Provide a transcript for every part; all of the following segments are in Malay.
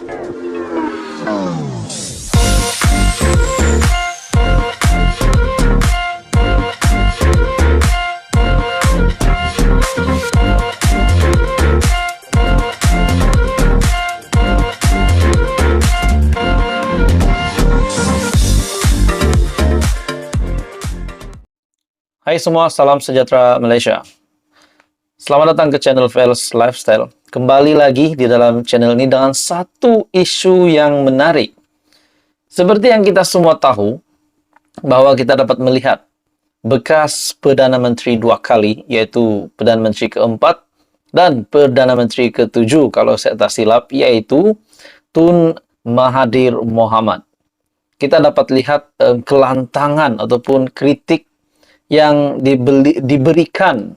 Hai semua, salam sejahtera Malaysia. Selamat datang ke channel Vels Lifestyle. Kembali lagi di dalam channel ini dengan satu isu yang menarik. Seperti yang kita semua tahu, bahwa kita dapat melihat bekas Perdana Menteri dua kali, yaitu Perdana Menteri keempat dan Perdana Menteri ketujuh, kalau saya tak silap, yaitu Tun Mahathir Mohamad. Kita dapat lihat kelantangan ataupun kritik yang diberikan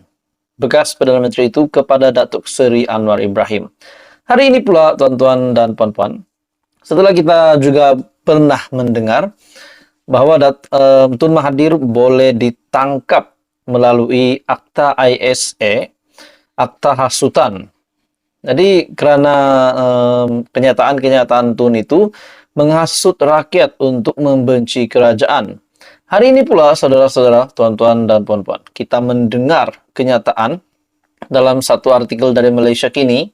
bekas Perdana Menteri itu kepada Datuk Seri Anwar Ibrahim. Hari ini pula, tuan-tuan dan puan-puan, setelah kita juga pernah mendengar bahwa Tun Mahathir boleh ditangkap melalui akta ISA, akta hasutan. Jadi kerana kenyataan-kenyataan Tun itu menghasut rakyat untuk membenci kerajaan. Hari ini pula, saudara-saudara, tuan-tuan dan puan-puan, kita mendengar kenyataan dalam satu artikel dari Malaysia Kini,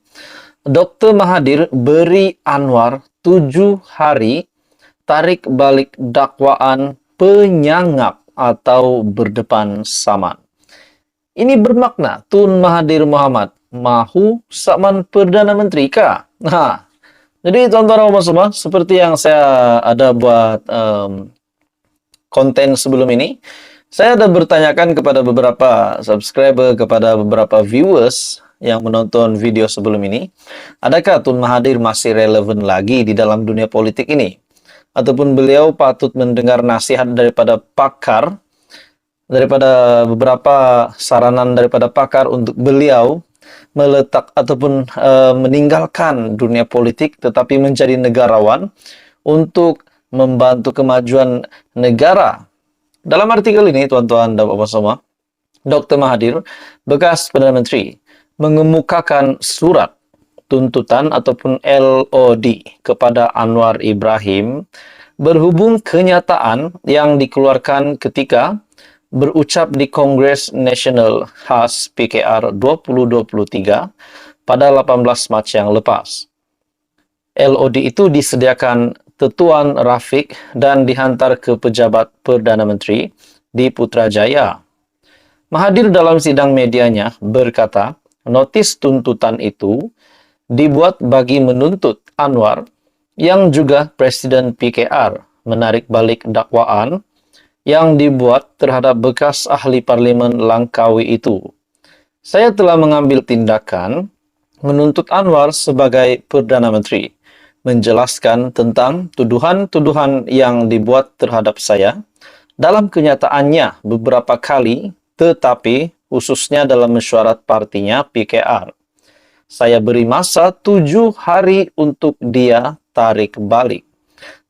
Dr. Mahathir beri Anwar 7 hari tarik balik dakwaan penyangap atau berdepan saman. Ini bermakna Tun Mahathir Mohamad mahu saman Perdana Menteri kah? Nah, jadi tuan-tuan dan semua, seperti yang saya ada buat konten sebelum ini, saya ada bertanyakan kepada beberapa subscriber, kepada beberapa viewers yang menonton video sebelum ini, adakah Tun Mahathir masih relevan lagi di dalam dunia politik ini? Ataupun beliau patut mendengar nasihat daripada pakar, daripada beberapa saranan daripada pakar untuk beliau meletak ataupun meninggalkan dunia politik tetapi menjadi negarawan untuk membantu kemajuan negara. Dalam artikel ini, tuan-tuan dan puan-puan semua, Dr. Mahathir, bekas Perdana Menteri, mengemukakan surat tuntutan ataupun LOD kepada Anwar Ibrahim berhubung kenyataan yang dikeluarkan ketika berucap di Kongres Nasional khas PKR 2023 pada 18 Mac yang lepas. LOD itu disediakan Tuan Rafiq dan dihantar ke pejabat Perdana Menteri di Putrajaya. Mahathir dalam sidang medianya berkata, notis tuntutan itu dibuat bagi menuntut Anwar yang juga Presiden PKR menarik balik dakwaan yang dibuat terhadap bekas ahli Parlimen Langkawi itu. Saya telah mengambil tindakan menuntut Anwar sebagai Perdana Menteri, menjelaskan tentang tuduhan-tuduhan yang dibuat terhadap saya dalam kenyataannya beberapa kali, tetapi khususnya dalam mesyuarat partinya PKR. Saya beri masa 7 hari untuk dia tarik balik.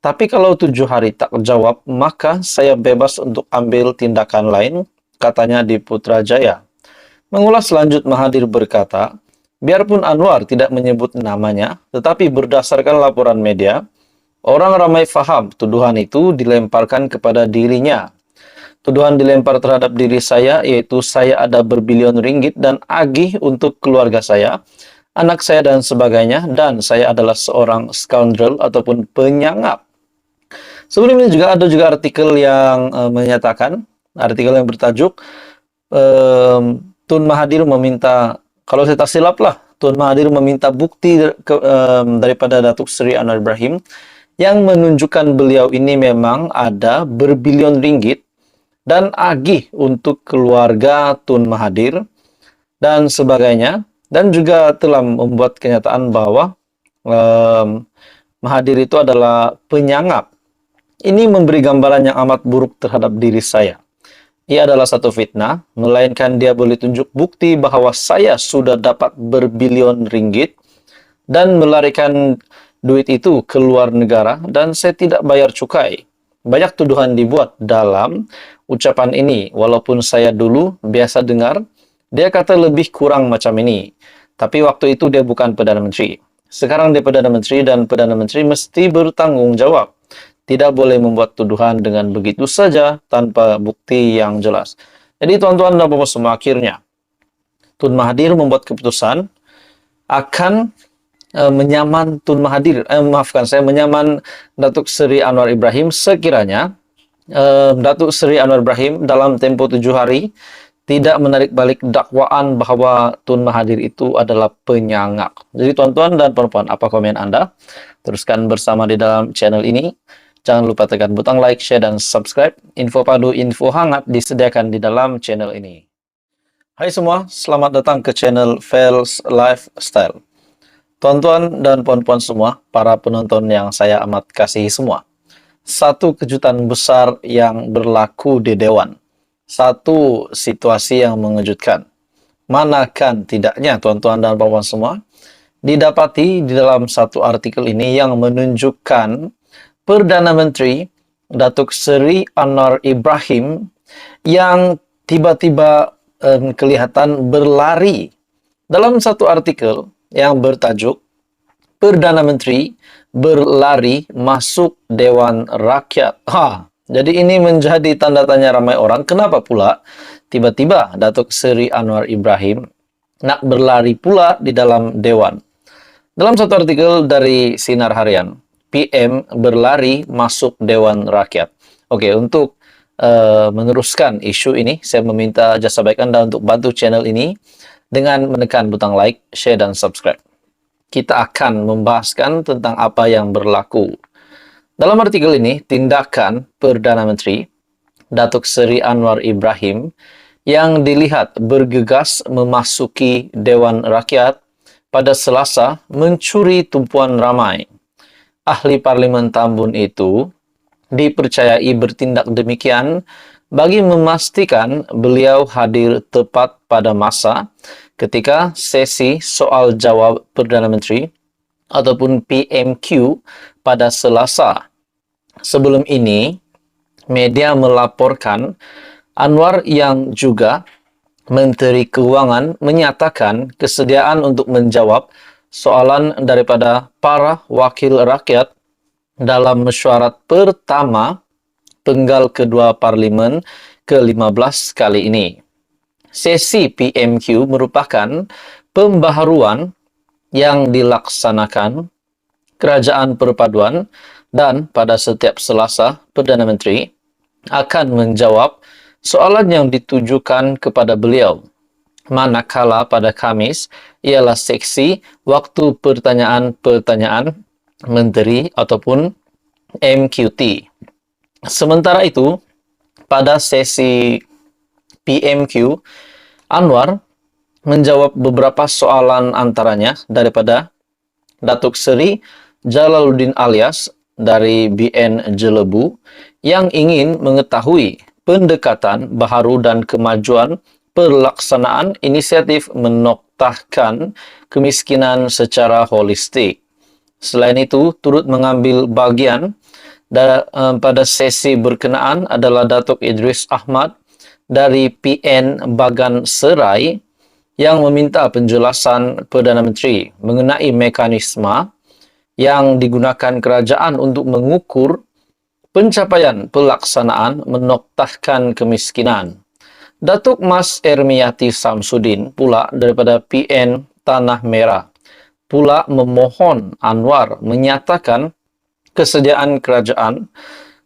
Tapi kalau 7 hari tak jawab, maka saya bebas untuk ambil tindakan lain, katanya di Putrajaya. Mengulas lanjut, Mahathir berkata, biarpun Anwar tidak menyebut namanya, tetapi berdasarkan laporan media, orang ramai faham tuduhan itu dilemparkan kepada dirinya. Tuduhan dilempar terhadap diri saya, yaitu saya ada berbilion ringgit dan agih untuk keluarga saya, anak saya dan sebagainya, dan saya adalah seorang scoundrel ataupun penyangap. Sebelum ini juga ada artikel yang menyatakan, artikel yang bertajuk, Tun Mahathir meminta, kalau saya tak silap lah, Tun Mahathir meminta bukti daripada Datuk Seri Anwar Ibrahim yang menunjukkan beliau ini memang ada berbilion ringgit dan agih untuk keluarga Tun Mahathir dan sebagainya, dan juga telah membuat kenyataan bahwa Mahathir itu adalah penyangap. Ini memberi gambaran yang amat buruk terhadap diri saya. Ia adalah satu fitnah, melainkan dia boleh tunjuk bukti bahawa saya sudah dapat berbilion ringgit dan melarikan duit itu ke luar negara dan saya tidak bayar cukai. Banyak tuduhan dibuat dalam ucapan ini, walaupun saya dulu biasa dengar, dia kata lebih kurang macam ini. Tapi waktu itu dia bukan Perdana Menteri. Sekarang dia Perdana Menteri dan Perdana Menteri mesti bertanggung jawab. Tidak boleh membuat tuduhan dengan begitu saja tanpa bukti yang jelas. Jadi tuan-tuan dan puan semua, akhirnya Tun Mahathir membuat keputusan akan menyaman Tun Mahathir, menyaman Datuk Seri Anwar Ibrahim sekiranya Datuk Seri Anwar Ibrahim dalam tempoh 7 hari tidak menarik balik dakwaan bahwa Tun Mahathir itu adalah penyangak. Jadi tuan-tuan dan puan-puan, apa komen Anda? Teruskan bersama di dalam channel ini. Jangan lupa tekan butang like, share, dan subscribe. Info padu, info hangat disediakan di dalam channel ini. Hai semua, selamat datang ke channel Fels Lifestyle. Tuan-tuan dan puan-puan semua, para penonton yang saya amat kasihi semua. Satu kejutan besar yang berlaku di Dewan. Satu situasi yang mengejutkan. Manakan tidaknya tuan-tuan dan puan-puan semua, didapati di dalam satu artikel ini yang menunjukkan Perdana Menteri Datuk Seri Anwar Ibrahim yang tiba-tiba kelihatan berlari. Dalam satu artikel yang bertajuk Perdana Menteri berlari masuk Dewan Rakyat. Jadi ini menjadi tanda tanya ramai orang, kenapa pula tiba-tiba Datuk Seri Anwar Ibrahim nak berlari pula di dalam Dewan. Dalam satu artikel dari Sinar Harian, PM berlari masuk Dewan Rakyat. Oke, untuk meneruskan isu ini, saya meminta jasa baik Anda untuk bantu channel ini dengan menekan butang like, share, dan subscribe. Kita akan membahaskan tentang apa yang berlaku. Dalam artikel ini, tindakan Perdana Menteri Datuk Seri Anwar Ibrahim yang dilihat bergegas memasuki Dewan Rakyat pada Selasa mencuri tumpuan ramai. Ahli Parlimen Tambun itu dipercayai bertindak demikian bagi memastikan beliau hadir tepat pada masa ketika sesi soal jawab Perdana Menteri ataupun PMQ pada Selasa. Sebelum ini, media melaporkan Anwar yang juga Menteri Keuangan menyatakan kesediaan untuk menjawab soalan daripada para wakil rakyat dalam mesyuarat pertama penggal kedua Parlimen ke-15 kali ini. Sesi PMQ merupakan pembaharuan yang dilaksanakan Kerajaan Perpaduan dan pada setiap Selasa, Perdana Menteri akan menjawab soalan yang ditujukan kepada beliau. Manakala pada Khamis ialah seksi waktu pertanyaan-pertanyaan menteri ataupun MQT. Sementara itu, pada sesi PMQ, Anwar menjawab beberapa soalan antaranya daripada Datuk Seri Jalaluddin Alias dari BN Jelebu yang ingin mengetahui pendekatan baharu dan kemajuan pelaksanaan inisiatif menoktahkan kemiskinan secara holistik. Selain itu, turut mengambil bagian pada sesi berkenaan adalah Datuk Idris Ahmad dari PN Bagan Serai yang meminta penjelasan Perdana Menteri mengenai mekanisme yang digunakan kerajaan untuk mengukur pencapaian pelaksanaan menoktahkan kemiskinan. Datuk Mas Ermiati Samsudin pula daripada PN Tanah Merah pula memohon Anwar menyatakan kesediaan kerajaan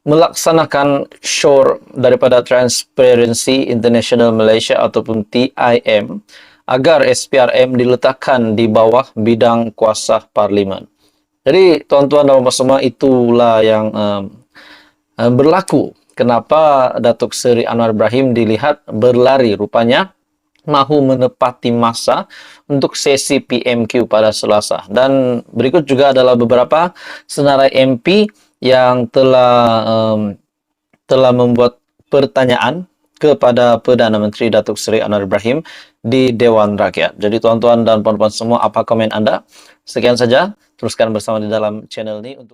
melaksanakan SURE daripada Transparency International Malaysia ataupun TIM agar SPRM diletakkan di bawah bidang kuasa Parlimen. Jadi tuan-tuan dan puan semua, itulah yang berlaku. Kenapa Datuk Seri Anwar Ibrahim dilihat berlari, rupanya mahu menepati masa untuk sesi PMQ pada Selasa. Dan berikut juga adalah beberapa senarai MP yang telah membuat pertanyaan kepada Perdana Menteri Datuk Seri Anwar Ibrahim di Dewan Rakyat. Jadi tuan-tuan dan puan-puan semua, apa komen Anda? Sekian saja, teruskan bersama di dalam channel ini untuk